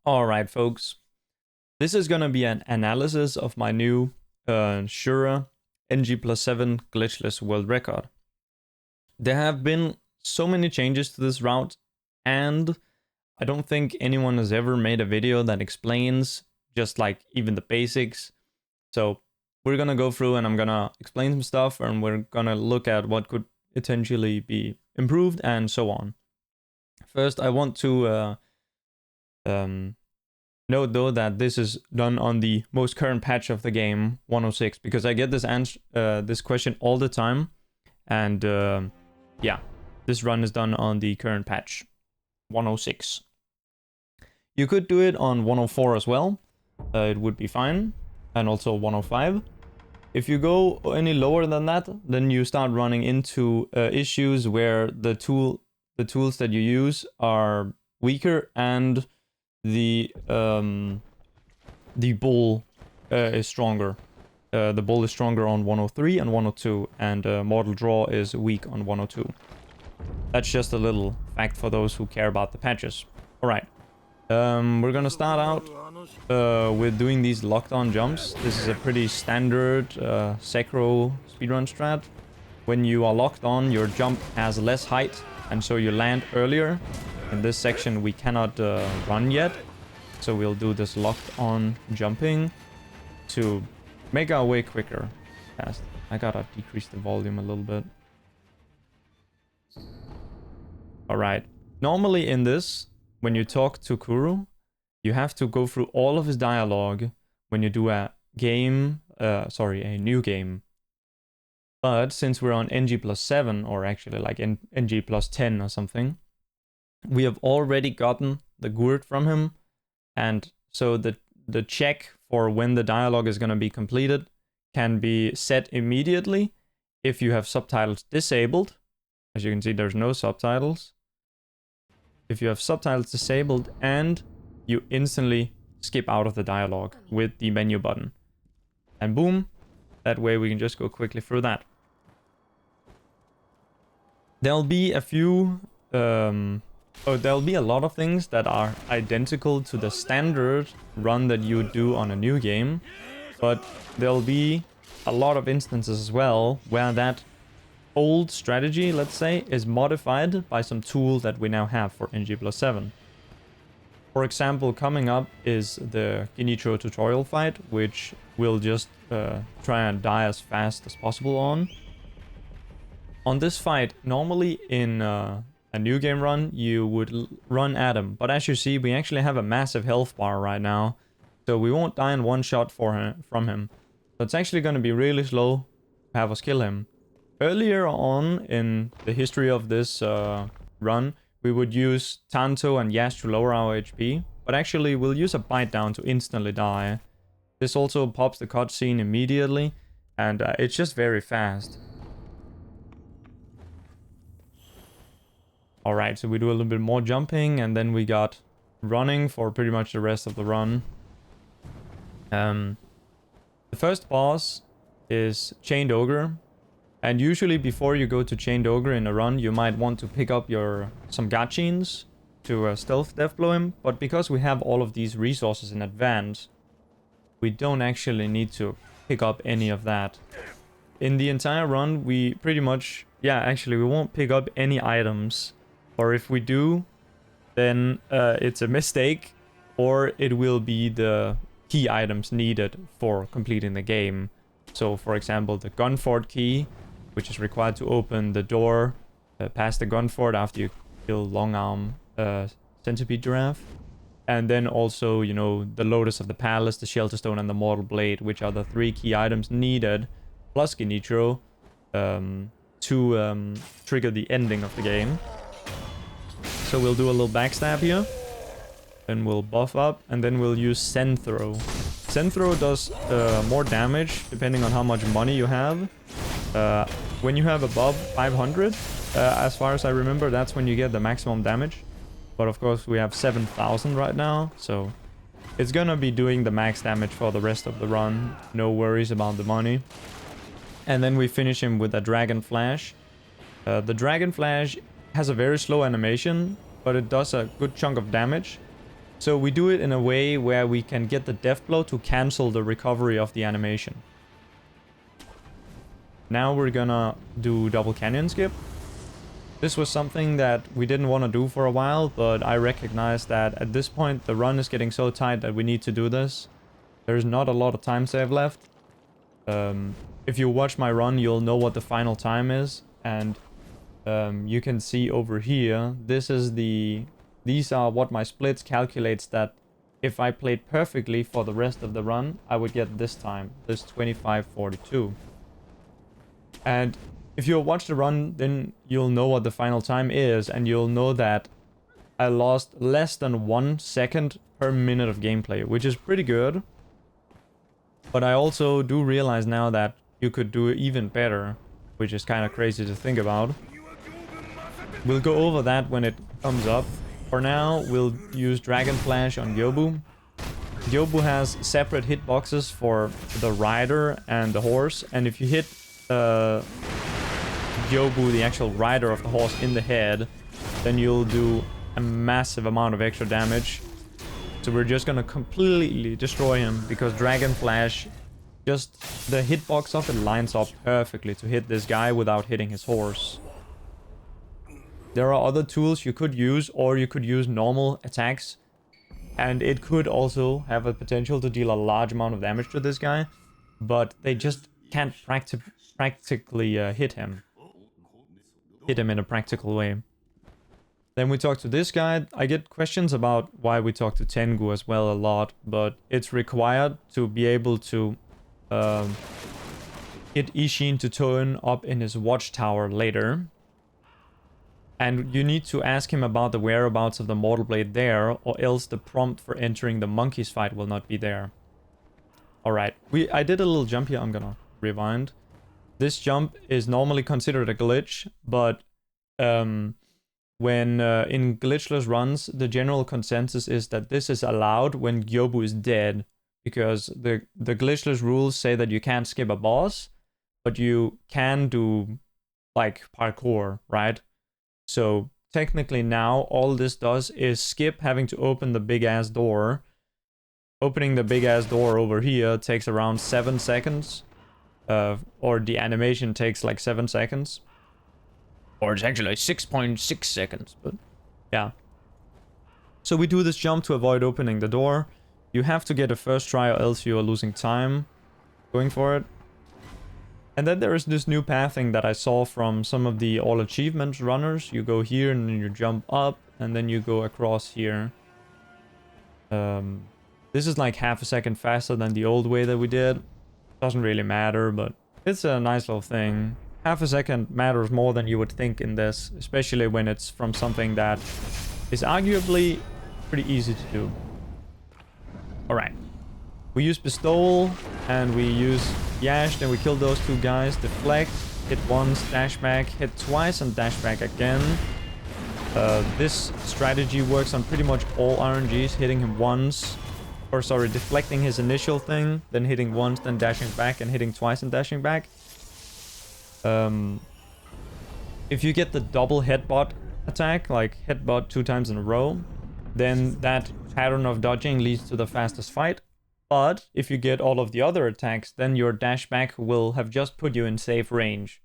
Alright folks, this is gonna be an analysis of my new Shura NG+7 glitchless world record. There have been so many changes to this route, and I don't think anyone has ever made a video that explains just like even the basics. So we're gonna go through and I'm gonna explain some stuff, and we're gonna look at what could potentially be improved and so on. First, I want to note though that this is done on the most current patch of the game, 106, because I get this question all the time, and yeah, this run is done on the current patch, 106. You could do it on 104 as well, it would be fine, and also 105. If you go any lower than that, then you start running into issues where the tools that you use are weaker, and the bull is stronger. The bull is stronger on 103 and 102, and Mortal Draw is weak on 102. That's just a little fact for those who care about the patches. Alright, we're gonna start out with doing these locked-on jumps. This is a pretty standard Sekiro speedrun strat. When you are locked on, your jump has less height, and so you land earlier. In this section we cannot run yet, so we'll do this locked on jumping to make our way quicker. Fast. I gotta decrease the volume a little bit. Alright, normally in this, when you talk to Kuru, you have to go through all of his dialogue when you do a game, a new game. But since we're on NG+7, or actually like NG+10 or something, we have already gotten the gurt from him, and so the check for when the dialogue is going to be completed can be set immediately if you have subtitles disabled. As you can see, there's no subtitles. If you have subtitles disabled, and you instantly skip out of the dialogue with the menu button. And boom, that way we can just go quickly through that. There'll be a few there'll be a lot of things that are identical to the standard run that you would do on a new game, but there'll be a lot of instances as well where that old strategy, let's say, is modified by some tool that we now have for NG+7. For example, coming up is the Ginitro tutorial fight, which we'll just try and die as fast as possible on. On this fight, normally in a new game run, you would run at him. But as you see, we actually have a massive health bar right now, so we won't die in one shot from him. So it's actually going to be really slow to have us kill him. Earlier on in the history of this run, we would use Tanto and Yash to lower our HP, but actually we'll use a bite down to instantly die. This also pops the cutscene immediately, and it's just very fast. Alright, so we do a little bit more jumping, and then we got running for pretty much the rest of the run. The first boss is Chained Ogre, and usually before you go to Chained Ogre in a run, you might want to pick up some gachins to stealth deathblow him, but because we have all of these resources in advance, we don't actually need to pick up any of that. In the entire run, we pretty much, we won't pick up any items. Or if we do, then it's a mistake, or it will be the key items needed for completing the game. So, for example, the gun fort key, which is required to open the door past the gun fort after you kill long arm centipede giraffe. And then also, you know, the Lotus of the Palace, the Shelter Stone, and the Mortal Blade, which are the 3 key items needed, plus Ginitro, to trigger the ending of the game. So we'll do a little backstab here, then we'll buff up, and then we'll use Send Throw. Send Throw does more damage depending on how much money you have. When you have above 500, as far as I remember, that's when you get the maximum damage. But of course we have 7,000 right now, so it's gonna be doing the max damage for the rest of the run. No worries about the money. And then we finish him with a Dragon Flash. The Dragon Flash has a very slow animation, but it does a good chunk of damage. So we do it in a way where we can get the death blow to cancel the recovery of the animation. Now we're gonna do double canyon skip. This was something that we didn't want to do for a while, but I recognized that at this point the run is getting so tight that we need to do this. There's not a lot of time save left. If you watch my run, you'll know what the final time is, and you can see over here, these are what my splits calculates that if I played perfectly for the rest of the run, I would get this time, this 25:42. And if you watch the run, then you'll know what the final time is, and you'll know that I lost less than 1 second per minute of gameplay, which is pretty good. But I also do realize now that you could do even better, which is kind of crazy to think about. We'll go over that when it comes up. For now, we'll use Dragon Flash on Yobu. Yobu has separate hitboxes for the rider and the horse, and if you hit Yobu, the actual rider of the horse, in the head, then you'll do a massive amount of extra damage. So we're just gonna completely destroy him, because Dragon Flash, just the hitbox of it lines up perfectly to hit this guy without hitting his horse. There are other tools you could use, or you could use normal attacks, and it could also have a potential to deal a large amount of damage to this guy, but they just can't practically hit him in a practical way. Then we talk to this guy. I get questions about why we talk to Tengu as well a lot, but it's required to be able to get Ishin to turn up in his watchtower later. And you need to ask him about the whereabouts of the Mortal Blade there, or else the prompt for entering the monkeys fight will not be there. Alright, I did a little jump here, I'm gonna rewind. This jump is normally considered a glitch, but when in glitchless runs, the general consensus is that this is allowed when Yobu is dead, because the glitchless rules say that you can't skip a boss, but you can do like parkour, right? So technically now all this does is skip having to open the big ass door. Opening the big ass door over here takes around 7 seconds. Or the animation takes like 7 seconds. Or it's actually 6.6 seconds, but yeah. So we do this jump to avoid opening the door. You have to get a first try, or else you are losing time going for it. And then there is this new pathing that I saw from some of the all achievements runners. You go here and then you jump up and then you go across here. This is like half a second faster than the old way that we did. Doesn't really matter, but it's a nice little thing. Half a second matters more than you would think in this, especially when it's from something that is arguably pretty easy to do. Alright. We use Pistol, and we use Yash, then we kill those two guys, deflect, hit once, dash back, hit twice, and dash back again. This strategy works on pretty much all RNGs, hitting him once, or sorry, deflecting his initial thing, then hitting once, then dashing back, and hitting twice and dashing back. If you get the double headbutt attack, like headbutt 2 times in a row, then that pattern of dodging leads to the fastest fight. But if you get all of the other attacks, then your dash back will have just put you in safe range.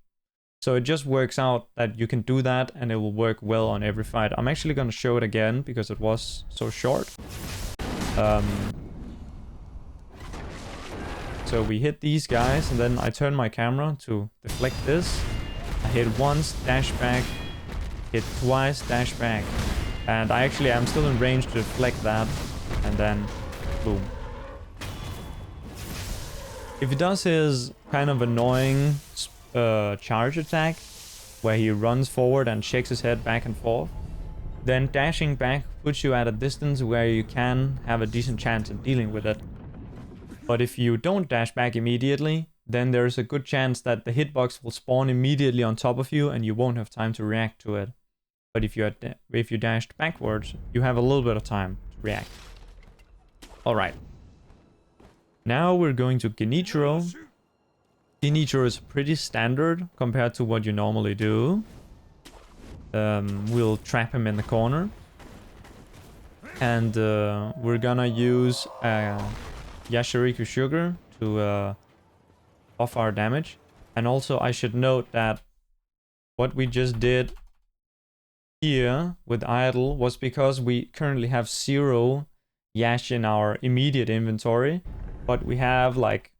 So it just works out that you can do that, and it will work well on every fight. I'm actually going to show it again because it was so short. So we hit these guys, and then I turn my camera to deflect this. I hit once, dash back, hit twice, dash back. And I actually am still in range to deflect that, and then boom. If he does his kind of annoying charge attack, where he runs forward and shakes his head back and forth, then dashing back puts you at a distance where you can have a decent chance of dealing with it. But if you don't dash back immediately, then there's a good chance that the hitbox will spawn immediately on top of you and you won't have time to react to it. But if you dashed backwards, you have a little bit of time to react. Alright. Now we're going to Genichiro. Genichiro is pretty standard compared to what you normally do. We'll trap him in the corner. And we're gonna use Yashiriku Sugar to buff our damage. And also I should note that what we just did here with idle was because we currently have 0 Yash in our immediate inventory, but we have like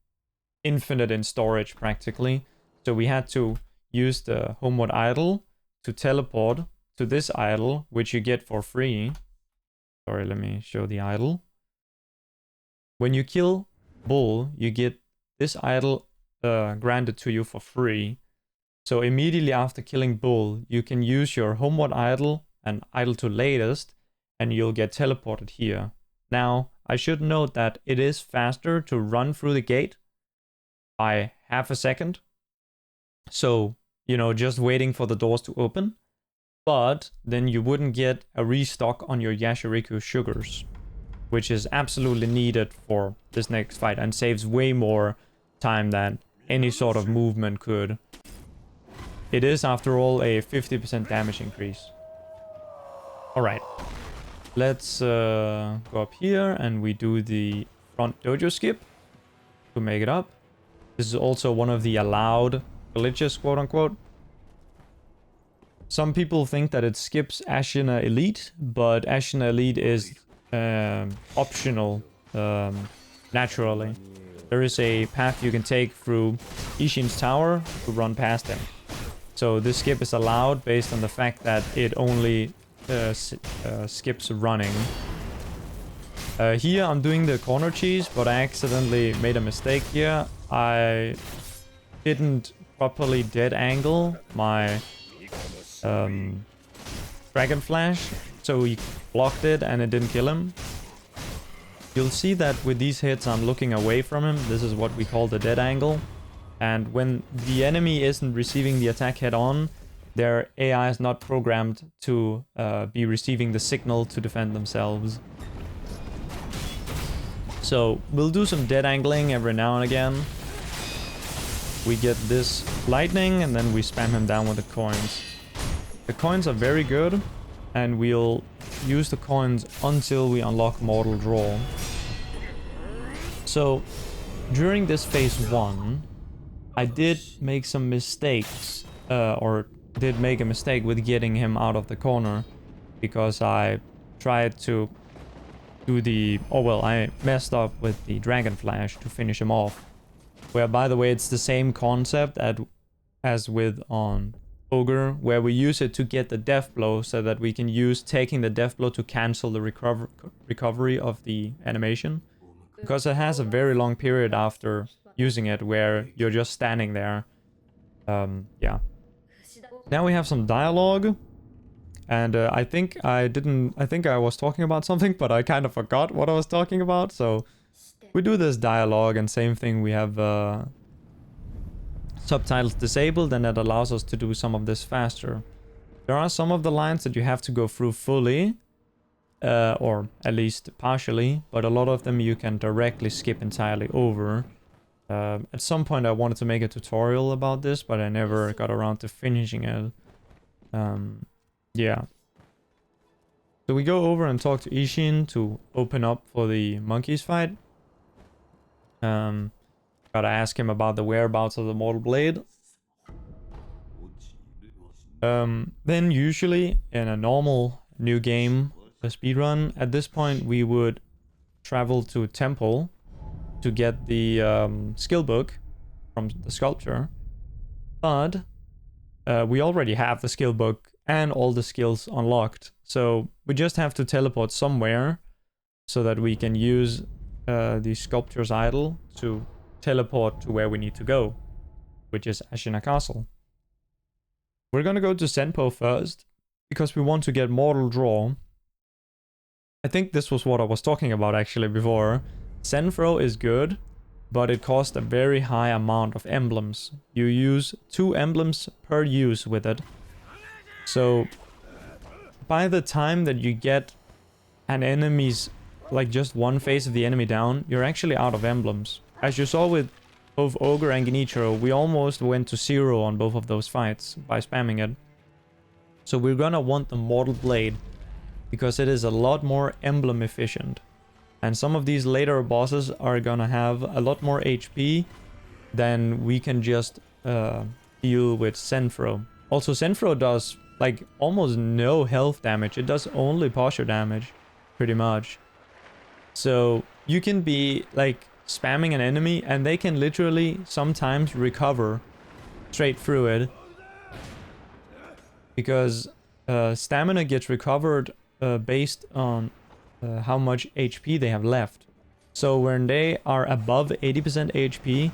infinite in storage practically. So we had to use the homeward idle to teleport to this idle, which you get for free. Sorry, let me show the idle. When you kill Bull, you get this idle granted to you for free. So immediately after killing Bull, you can use your homeward idle and idle to latest, and you'll get teleported here. Now, I should note that it is faster to run through the gate by half a second. So, you know, just waiting for the doors to open. But then you wouldn't get a restock on your Yashiriku sugars, which is absolutely needed for this next fight and saves way more time than any sort of movement could. It is, after all, a 50% damage increase. Alright. Let's go up here and we do the front dojo skip to make it up. This is also one of the allowed glitches, quote unquote. Some people think that it skips Ashina Elite, but Ashina Elite is optional naturally. There is a path you can take through Ishin's tower to run past him. So this skip is allowed based on the fact that it only skips running. Here I'm doing the corner cheese, but I accidentally made a mistake here. I didn't properly dead angle my Dragon Flash, so he blocked it and it didn't kill him. You'll see that with these hits I'm looking away from him. This is what we call the dead angle. And when the enemy isn't receiving the attack head on, their AI is not programmed to be receiving the signal to defend themselves. So we'll do some dead angling every now and again. We get this lightning and then we spam him down with the coins. The coins are very good, and we'll use the coins until we unlock Mortal Draw. So during this phase 1, I did make some mistakes, or did make a mistake with getting him out of the corner, because I tried to do the... oh well, I messed up with the Dragon Flash to finish him off. Where, by the way, it's the same concept as with on Ogre, where we use it to get the death blow so that we can use taking the death blow to cancel the recovery of the animation. Because it has a very long period after using it where you're just standing there. Yeah. Now we have some dialogue. And I think I was talking about something, but I kind of forgot what I was talking about. So we do this dialogue, and same thing, we have subtitles disabled, and that allows us to do some of this faster. There are some of the lines that you have to go through fully, or at least partially, but a lot of them you can directly skip entirely over. At some point I wanted to make a tutorial about this, but I never got around to finishing it. Yeah. So we go over and talk to Ishin to open up for the monkeys fight. Gotta ask him about the whereabouts of the Mortal Blade. Then usually in a normal new game, a speedrun, at this point we would travel to Temple to get the skill book from the sculpture. But we already have the skill book and all the skills unlocked. So we just have to teleport somewhere so that we can use the sculpture's idol to teleport to where we need to go, which is Ashina Castle. We're gonna go to Senpo first, because we want to get Mortal Draw. I think this was what I was talking about actually before. Senfro is good, but it costs a very high amount of emblems. You use 2 emblems per use with it. So by the time that you get an enemy's, like just one face of the enemy down, you're actually out of emblems. As you saw with both Ogre and Genichiro, we almost went to 0 on both of those fights by spamming it. So we're gonna want the Mortal Blade. because it is a lot more emblem efficient. And some of these later bosses are gonna have a lot more HP than we can just deal with Senfro. Also, Senfro does like almost no health damage. It does only posture damage, pretty much. So you can be like spamming an enemy and they can literally sometimes recover straight through it. Because stamina gets recovered based on how much HP they have left. So when they are above 80% HP,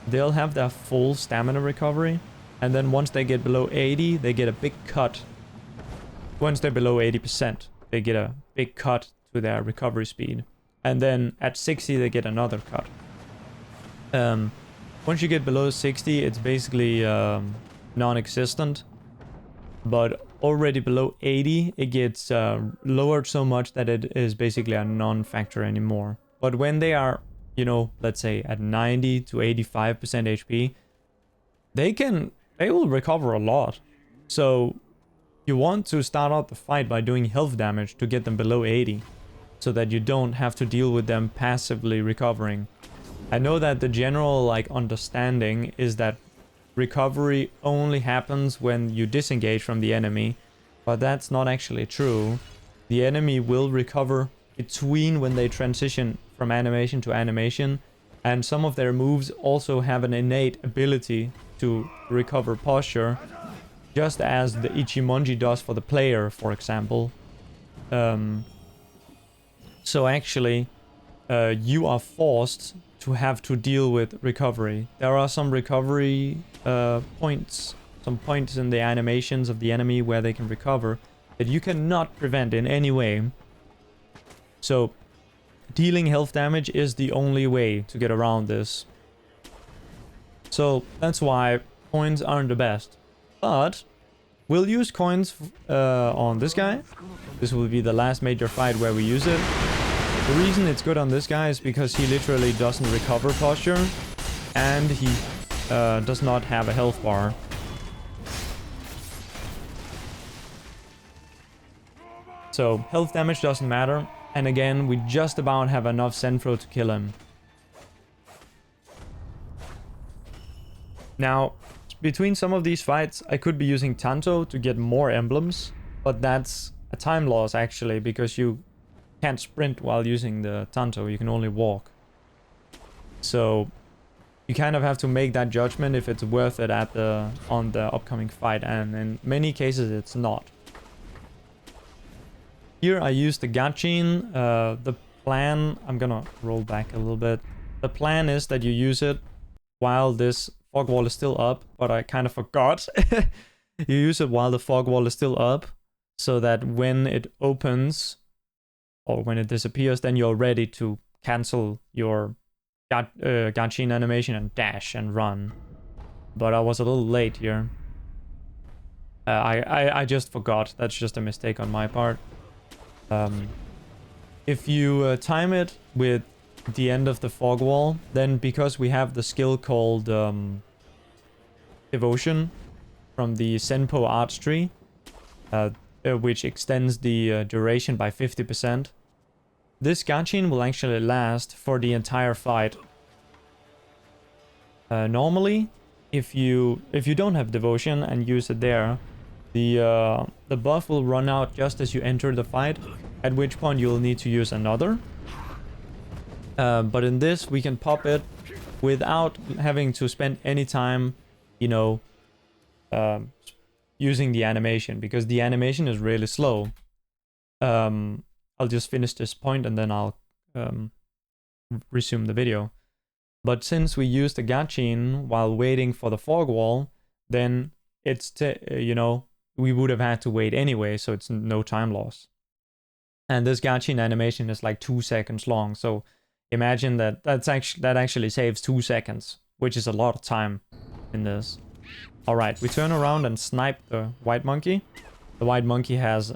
they'll have their full stamina recovery. And then once they get below 80, they get a big cut. Once they're below 80%, they get a big cut to their recovery speed. And then at 60, they get another cut. Once you get below 60, it's basically non-existent. But already below 80, it gets lowered so much that it is basically a non-factor anymore. But when they are, you know, let's say at 90 to 85% HP, they will recover a lot. So you want to start out the fight by doing health damage to get them below 80, so that you don't have to deal with them passively recovering. I know that the general like understanding is that recovery only happens when you disengage from the enemy, but that's not actually true. The enemy will recover between when they transition from animation to animation, and some of their moves also have an innate ability to recover posture, just as the Ichimonji does for the player, for example. So actually, you are forced to have to deal with recovery. There are some recovery points, some points in the animations of the enemy where they can recover that you cannot prevent in any way. So dealing health damage is the only way to get around this. So that's why coins aren't the best. But we'll use coins on this guy. This will be the last major fight where we use it. The reason it's good on this guy is because he literally doesn't recover posture, and he does not have a health bar. So health damage doesn't matter, and again, we just about have enough Senfro to kill him. Now, between some of these fights, I could be using Tanto to get more emblems, but that's a time loss actually, because you can't sprint while using the Tanto, you can only walk. So you kind of have to make that judgment if it's worth it on the upcoming fight, and in many cases it's not. Here I use the Gachin. The plan, I'm gonna roll back a little bit. The plan is that you use it while this fog wall is still up, but I kind of forgot. You use it while the fog wall is still up, so that when it opens, or when it disappears, then you're ready to cancel your Gachin animation and dash and run. But I was a little late here. I just forgot. That's just a mistake on my part. If you time it with the end of the fog wall, then because we have the skill called Devotion from the Senpo arts tree, which extends the duration by 50%, this Gachin will actually last for the entire fight. Normally, if you don't have Devotion and use it there, the buff will run out just as you enter the fight, at which point you'll need to use another. But in this, we can pop it without having to spend any time, you know, using the animation, because the animation is really slow. I'll just finish this point and then I'll resume the video. But since we used the Gachin while waiting for the fog wall, then it's, you know, we would have had to wait anyway, so it's no time loss. And this Gachin animation is like 2 seconds long, so imagine that that actually saves 2 seconds, which is a lot of time in this. Alright, we turn around and snipe the white monkey. The white monkey has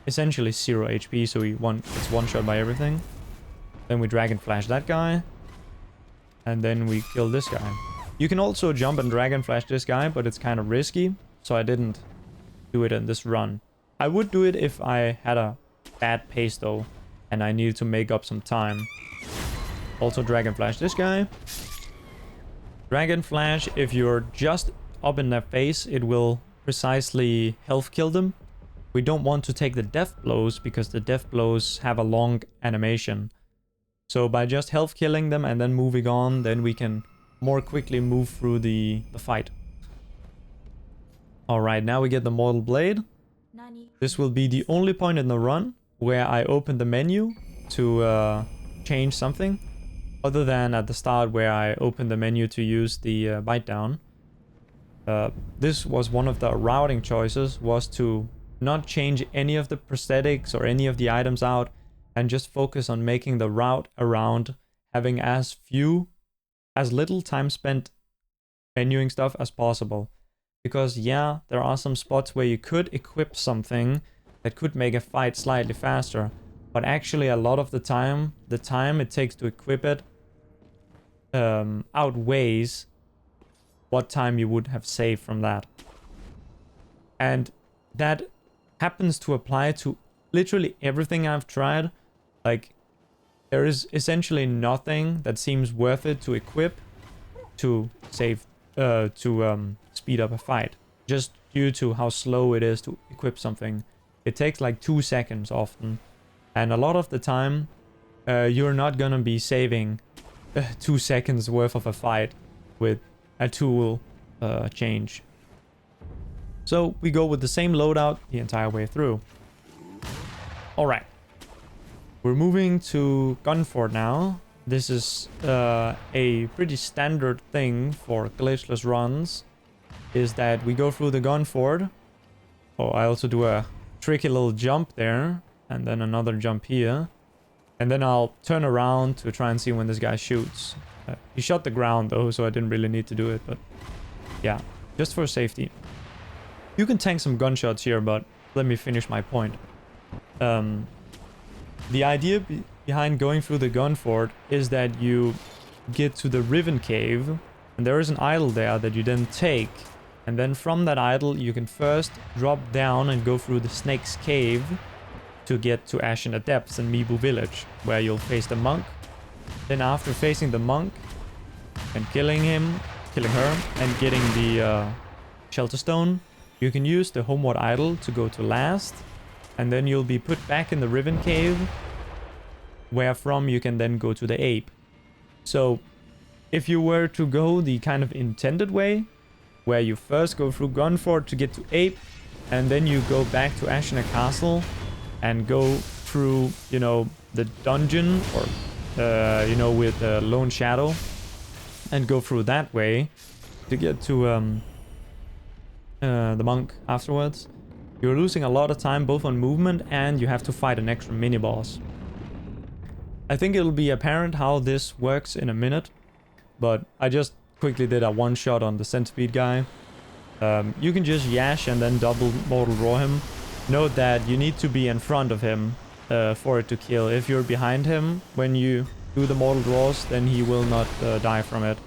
essentially 0 HP, so it's one shot by everything. Then we dragon flash that guy. And then we kill this guy. You can also jump and dragon flash this guy, but it's kind of risky, so I didn't do it in this run. I would do it if I had a bad pace though, and I need to make up some time. Also Dragon Flash this guy. Dragon Flash, if you're just up in their face, it will precisely health kill them. We don't want to take the death blows because the death blows have a long animation. So by just health killing them and then moving on, then we can more quickly move through the fight. Alright, now we get the Mortal Blade. This will be the only point in the run where I open the menu to change something. Other than at the start where I opened the menu to use the bite down. This was one of the routing choices, was to not change any of the prosthetics or any of the items out and just focus on making the route around having as little time spent menuing stuff as possible. Because yeah, there are some spots where you could equip something that could make a fight slightly faster, but actually a lot of the time it takes to equip it outweighs what time you would have saved from that. And that happens to apply to literally everything I've tried. Like, there is essentially nothing that seems worth it to equip to save, speed up a fight. Just due to how slow it is to equip something. It takes like 2 seconds often. And a lot of the time, you're not gonna be saving 2 seconds worth of a fight with a tool change. So we go with the same loadout the entire way through. Alright. We're moving to Gunfort now. This is a pretty standard thing for glitchless runs, is that we go through the Gunfort. Oh, I also do a tricky little jump there, and then another jump here. And then I'll turn around to try and see when this guy shoots. He shot the ground though, so I didn't really need to do it, but yeah, just for safety. You can tank some gunshots here, but let me finish my point. The idea behind going through the Gunfort is that you get to the Riven Cave, and there is an idol there that you then take. And then from that idol, you can first drop down and go through the Snake's Cave to get to Ash in the Depths in Mibu Village, where you'll face the monk. Then after facing the monk and killing her, and getting the Shelter Stone, you can use the Homeward Idol to go to last, and then you'll be put back in the Riven Cave, where from you can then go to the Ape. So if you were to go the kind of intended way, where you first go through Gunfort to get to Ape, and then you go back to Ashina Castle and go through, you know, the dungeon, or you know, with Lone Shadow, and go through that way to get to the monk afterwards, you're losing a lot of time both on movement, and you have to fight an extra mini boss. I think it'll be apparent how this works in a minute, but I just quickly did a one shot on the centipede guy. You can just yash and then double mortal raw him. Note that you need to be in front of him for it to kill. If you're behind him when you do the mortal draws, then he will not die from it,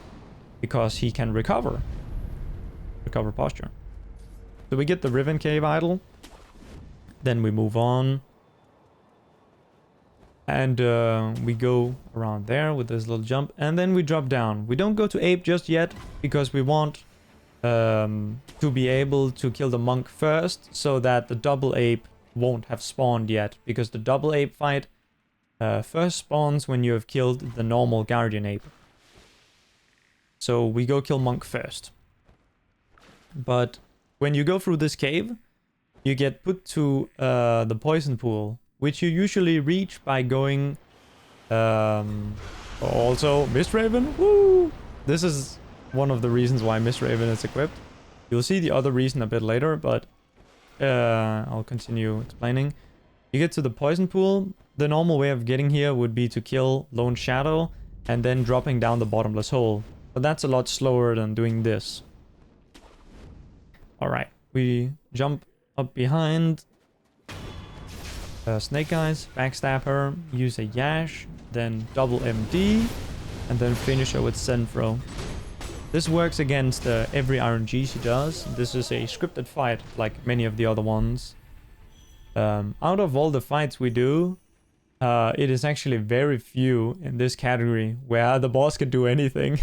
because he can recover posture. So we get the Riven Cave idol, then we move on, and we go around there with this little jump, and then we drop down. We don't go to Ape just yet, because we want to be able to kill the monk first, so that the double Ape won't have spawned yet, because the double Ape fight first spawns when you have killed the normal Guardian Ape. So we go kill monk first. But when you go through this cave, you get put to the poison pool, which you usually reach by going... also, Mistraven, woo! This is one of the reasons why Mistraven is equipped. You'll see the other reason a bit later, but I'll continue explaining. You get to the poison pool. The normal way of getting here would be to kill Lone Shadow and then dropping down the bottomless hole. But that's a lot slower than doing this. Alright, we jump up behind Snake Eyes, backstab her, use a Yash, then double MD, and then finish her with Senfro. This works against every RNG she does. This is a scripted fight, like many of the other ones. Out of all the fights we do, it is actually very few in this category where the boss can do anything.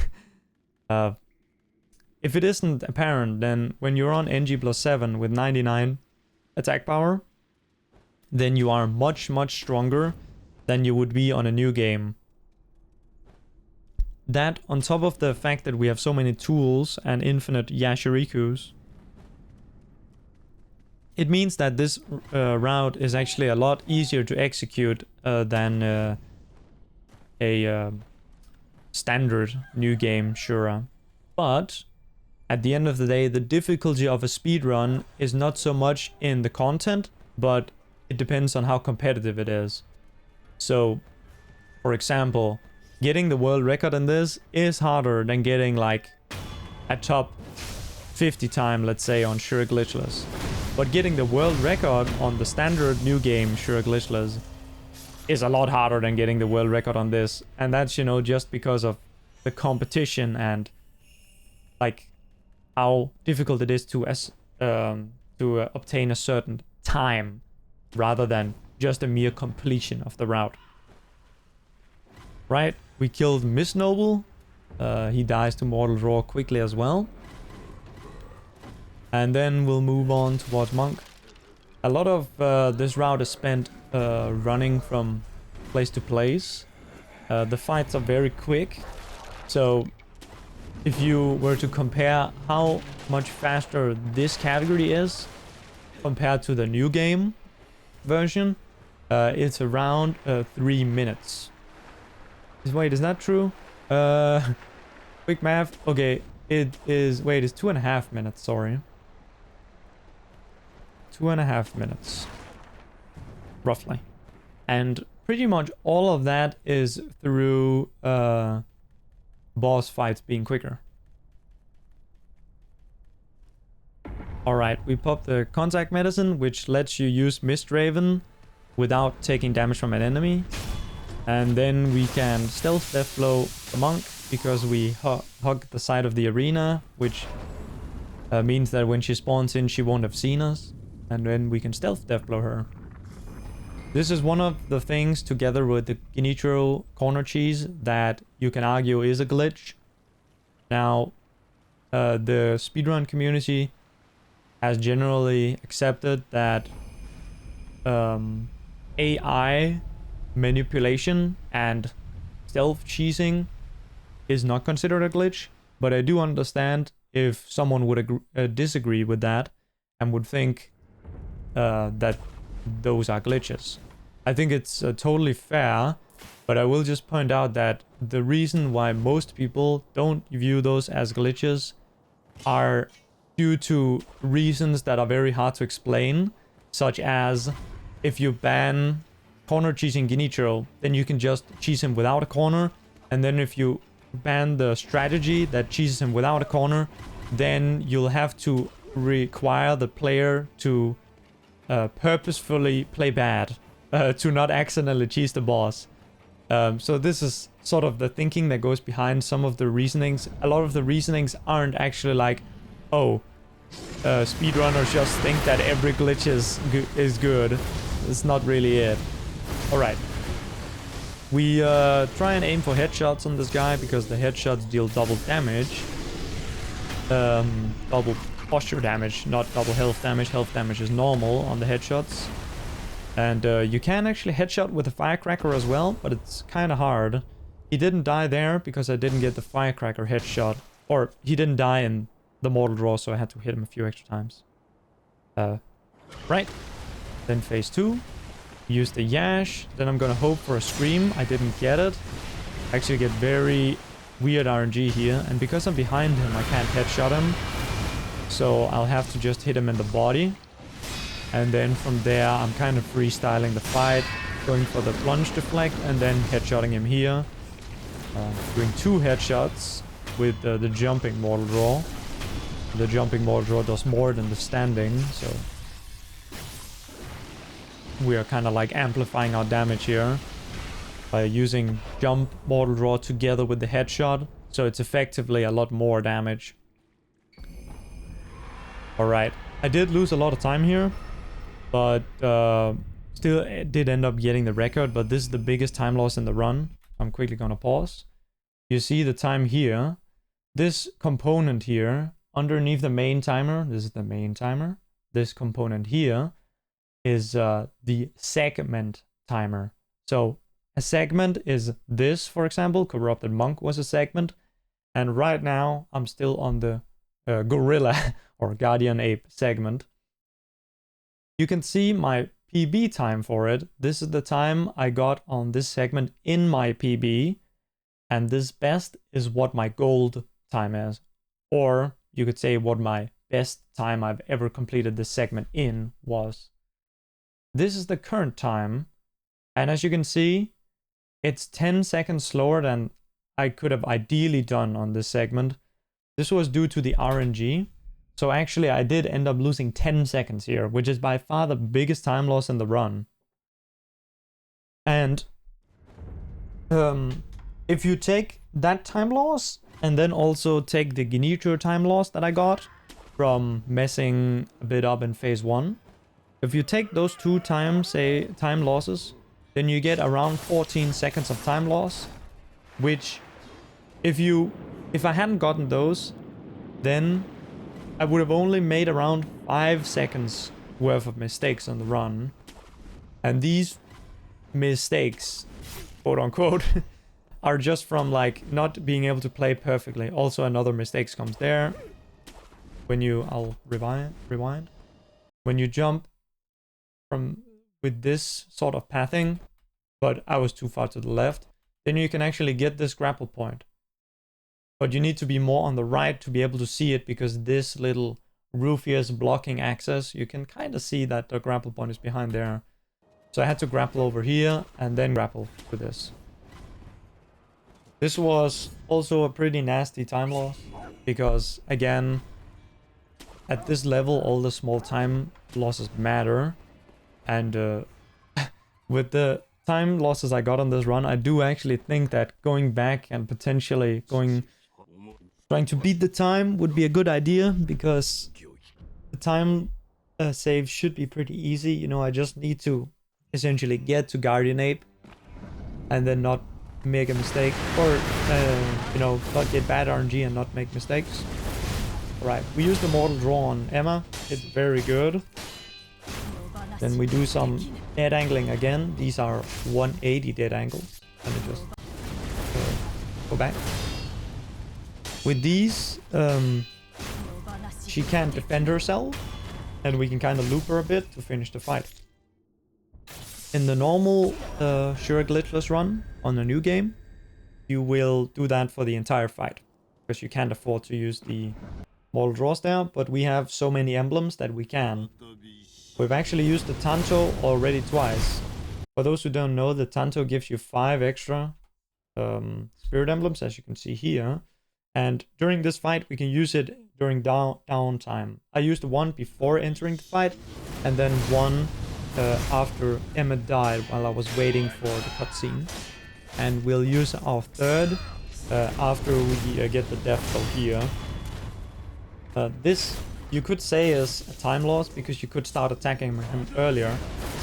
If it isn't apparent, then when you're on NG+7 with 99 attack power, then you are much, much stronger than you would be on a new game. That, on top of the fact that we have so many tools and infinite Yashirikus, it means that this route is actually a lot easier to execute than a standard new game Shura. But at the end of the day, the difficulty of a speedrun is not so much in the content, but it depends on how competitive it is. So, for example, getting the world record in this is harder than getting like a top 50 time, let's say, on Shura Glitchless. But getting the world record on the standard new game Shura Glitchless is a lot harder than getting the world record on this. And that's, you know, just because of the competition and like how difficult it is to obtain a certain time rather than just a mere completion of the route. Right, we killed Miss Noble. He dies to Mortal Draw quickly as well. And then we'll move on towards Monk. A lot of this route is spent running from place to place. The fights are very quick. So if you were to compare how much faster this category is compared to the new game version, it's around 3 minutes. Wait, is that true? Quick math. Okay, it is... Wait, it's 2.5 minutes, sorry. 2.5 minutes. Roughly. And pretty much all of that is through boss fights being quicker. Alright, we popped the contact medicine, which lets you use Mist Raven without taking damage from an enemy. And then we can stealth death blow the monk because we hug the side of the arena, which means that when she spawns in, she won't have seen us. And then we can stealth death blow her. This is one of the things, together with the Genichiro corner cheese, that you can argue is a glitch. Now, the speedrun community has generally accepted that AI manipulation and stealth cheesing is not considered a glitch, but I do understand if someone would disagree with that and would think that those are glitches. I think it's totally fair, but I will just point out that the reason why most people don't view those as glitches are due to reasons that are very hard to explain, such as if you ban corner cheesing Genichiro, then you can just cheese him without a corner, and then if you ban the strategy that cheeses him without a corner, then you'll have to require the player to purposefully play bad, to not accidentally cheese the boss. So this is sort of the thinking that goes behind some of the reasonings. A lot of the reasonings aren't actually like, oh, speedrunners just think that every glitch is good. It's not really it. Alright. We try and aim for headshots on this guy because the headshots deal double damage. Double posture damage, not double health damage. Health damage is normal on the headshots. And you can actually headshot with a firecracker as well, but it's kind of hard. He didn't die there because I didn't get the firecracker headshot. Or he didn't die in the mortal draw, so I had to hit him a few extra times. Right. Then phase 2. Use the Yash. Then I'm gonna hope for a Scream. I didn't get it. I actually get very weird RNG here. And because I'm behind him, I can't headshot him. So I'll have to just hit him in the body. And then from there, I'm kind of freestyling the fight. Going for the plunge deflect and then headshotting him here. Doing 2 headshots with the jumping mortal draw. The jumping mortal draw does more than the standing, so we are kind of like amplifying our damage here by using jump mortal draw together with the headshot, so it's effectively a lot more damage. Alright, I did lose a lot of time here, but still did end up getting the record. But this is the biggest time loss in the run. I'm quickly gonna pause. You see the time here. This component here underneath the main timer, this is the main timer. This component here is the segment timer. So a segment is this, for example, Corrupted Monk was a segment. And right now I'm still on the Gorilla or Guardian Ape segment. You can see my PB time for it. This is the time I got on this segment in my PB. And this best is what my gold time is. Or you could say what my best time I've ever completed this segment in was. This is the current time. And as you can see, it's 10 seconds slower than I could have ideally done on this segment. This was due to the RNG. So actually I did end up losing 10 seconds here, which is by far the biggest time loss in the run. And if you take that time loss and then also take the Gnitro time loss that I got from messing a bit up in phase 1, if you take those two time losses, then you get around 14 seconds of time loss, which if I hadn't gotten those, then I would have only made around 5 seconds worth of mistakes on the run. And these mistakes, quote unquote, are just from like not being able to play perfectly. Also another mistake comes there. When I'll rewind. When you jump from with this sort of pathing, but I was too far to the left, then you can actually get this grapple point. But you need to be more on the right to be able to see it, because this little roof here is blocking access. You can kind of see that the grapple point is behind there. So I had to grapple over here and then grapple with this. This was also a pretty nasty time loss, because again, at this level all the small time losses matter. And with the time losses I got on this run, I do actually think that going back and potentially trying to beat the time would be a good idea, because the time save should be pretty easy. You know, I just need to essentially get to Guardian Ape and then not make a mistake, or you know, not get bad RNG and not make mistakes. Alright, we use the Mortal Draw on Emma. It's very good. Then we do some dead angling again. These are 180 dead angles. Let me just go back. With these, she can't defend herself, and we can kind of loop her a bit to finish the fight. In the normal Sure Glitchless run on a new game, you will do that for the entire fight, because you can't afford to use the Mortal Draws there, but we have so many emblems that we can. We've actually used the Tanto already twice. For those who don't know, the Tanto gives you 5 extra spirit emblems, as you can see here. And during this fight, we can use it during downtime. I used one before entering the fight, and then one after Emma died while I was waiting for the cutscene. And we'll use our third after we get the death blow here. This, you could say, is a time loss, because you could start attacking him earlier.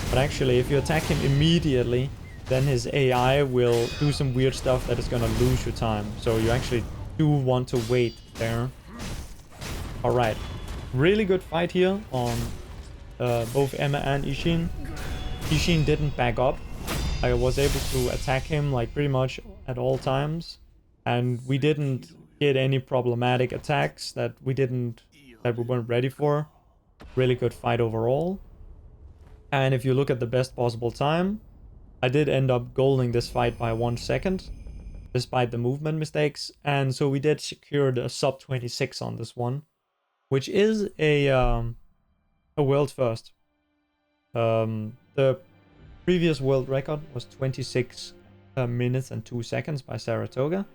But actually, if you attack him immediately, then his AI will do some weird stuff that is gonna lose you time. So you actually do want to wait there. Alright, really good fight here on both Emma and Ishin. Ishin didn't back up. I was able to attack him like pretty much at all times, and we didn't get any problematic attacks that we weren't ready for. Really good fight overall. And if you look at the best possible time, I did end up golding this fight by 1 second, despite the movement mistakes. And so we did secure the sub 26 on this one, which is a world first. The previous world record was 26 minutes and 2 seconds by Saratoga.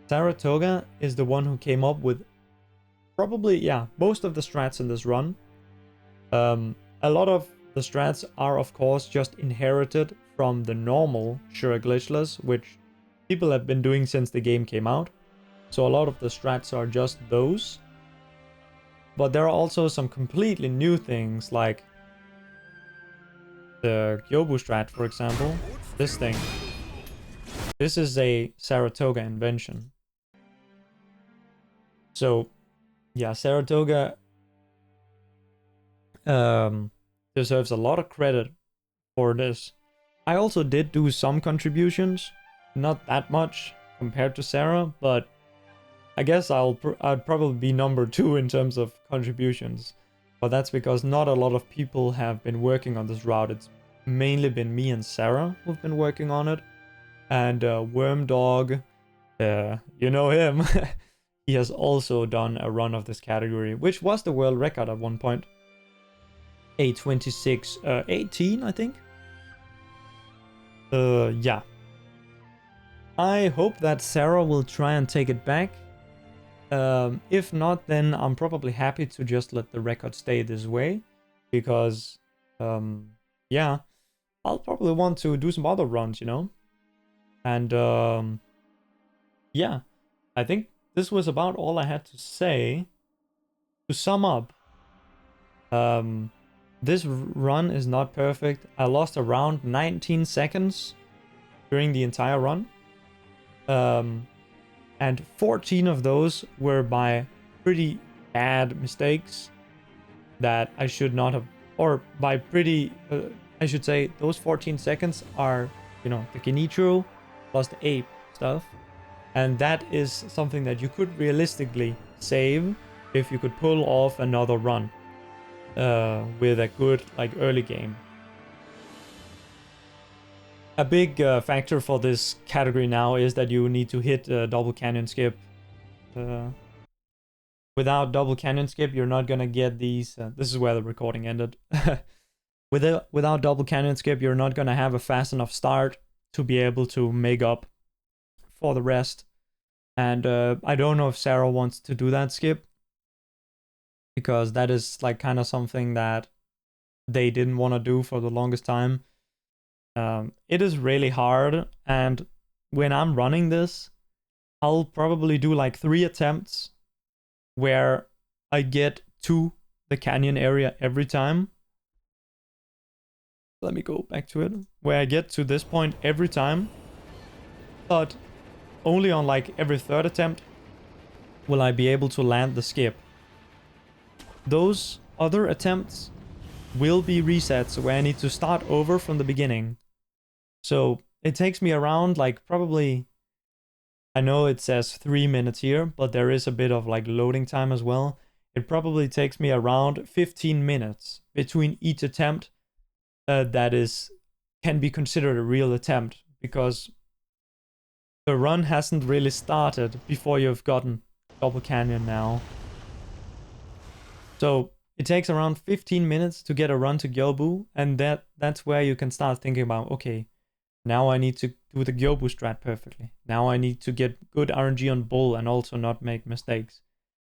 Saratoga is the one who came up with probably, yeah, most of the strats in this run. A lot of the strats are, of course, just inherited from the normal Sure Glitchless, which people have been doing since the game came out. So a lot of the strats are just those. But there are also some completely new things, like the Gyobu strat, for example, this thing. This is a Saratoga invention. So, yeah, Saratoga deserves a lot of credit for this. I also did do some contributions, not that much compared to Sarah, but I guess I'd probably be number 2 in terms of contributions. But that's because not a lot of people have been working on this route. It's mainly been me and Sarah who've been working on it. And Wormdog, you know him, he has also done a run of this category, which was the world record at one point. A 26:18, I think. Yeah. I hope that Sarah will try and take it back. If not, then I'm probably happy to just let the record stay this way. Because, yeah, I'll probably want to do some other runs, you know? And, yeah, I think this was about all I had to say. To sum up, this run is not perfect. I lost around 19 seconds during the entire run. And 14 of those were by pretty bad mistakes that I should not have, or by pretty, I should say, those 14 seconds are, you know, the Genichiro plus the ape stuff. And that is something that you could realistically save if you could pull off another run with a good, like, early game. A big factor for this category now is that you need to hit double canyon skip. Without double canyon skip, you're not gonna get these. This is where the recording ended. Without double canyon skip, you're not gonna have a fast enough start to be able to make up for the rest. And I don't know if Sarah wants to do that skip, because that is like kind of something that they didn't want to do for the longest time. It is really hard, and when I'm running this, I'll probably do like 3 attempts where I get to the canyon area every time. Let me go back to it. Where I get to this point every time, but only on like every 3rd attempt will I be able to land the skip. Those other attempts will be resets where I need to start over from the beginning. So it takes me around like probably, I know it says 3 minutes here, but there is a bit of like loading time as well. It probably takes me around 15 minutes between each attempt that can be considered a real attempt, because the run hasn't really started before you've gotten double canyon now. So it takes around 15 minutes to get a run to Gyobu, and that's where you can start thinking about, okay, now I need to do the Gyobu strat perfectly. Now I need to get good RNG on Bull and also not make mistakes.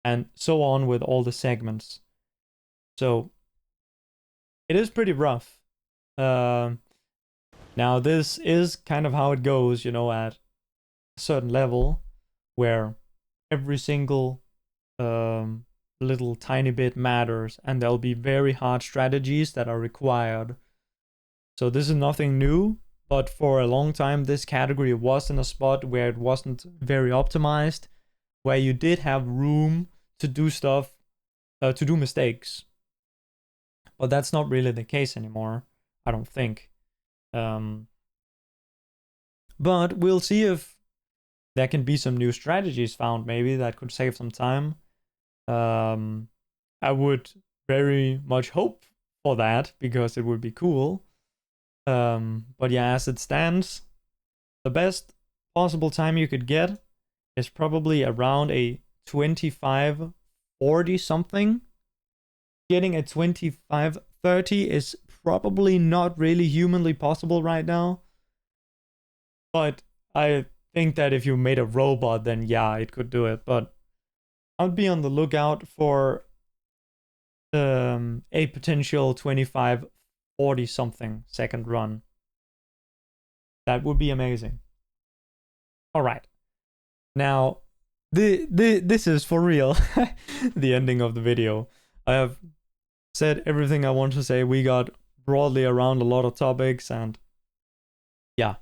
And so on with all the segments. So it is pretty rough. Now this is kind of how it goes, you know, at a certain level where every single little tiny bit matters, and there'll be very hard strategies that are required. So this is nothing new. But for a long time, this category was in a spot where it wasn't very optimized, where you did have room to do stuff, to do mistakes. But that's not really the case anymore, I don't think. But we'll see if there can be some new strategies found, maybe, that could save some time. I would very much hope for that, because it would be cool. But yeah, as it stands, the best possible time you could get is probably around a 25:40 something. Getting a 25:30 is probably not really humanly possible right now. But I think that if you made a robot, then yeah, it could do it. But I'd be on the lookout for a potential 25:40 something second run. That would be amazing. All right. Now, this is for real. The ending of the video. I have said everything I want to say. We got broadly around a lot of topics. And yeah,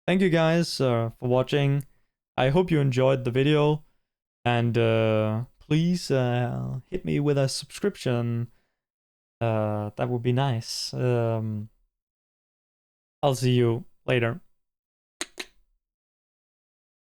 thank you guys for watching. I hope you enjoyed the video, and please hit me with a subscription. That would be nice. I'll see you later.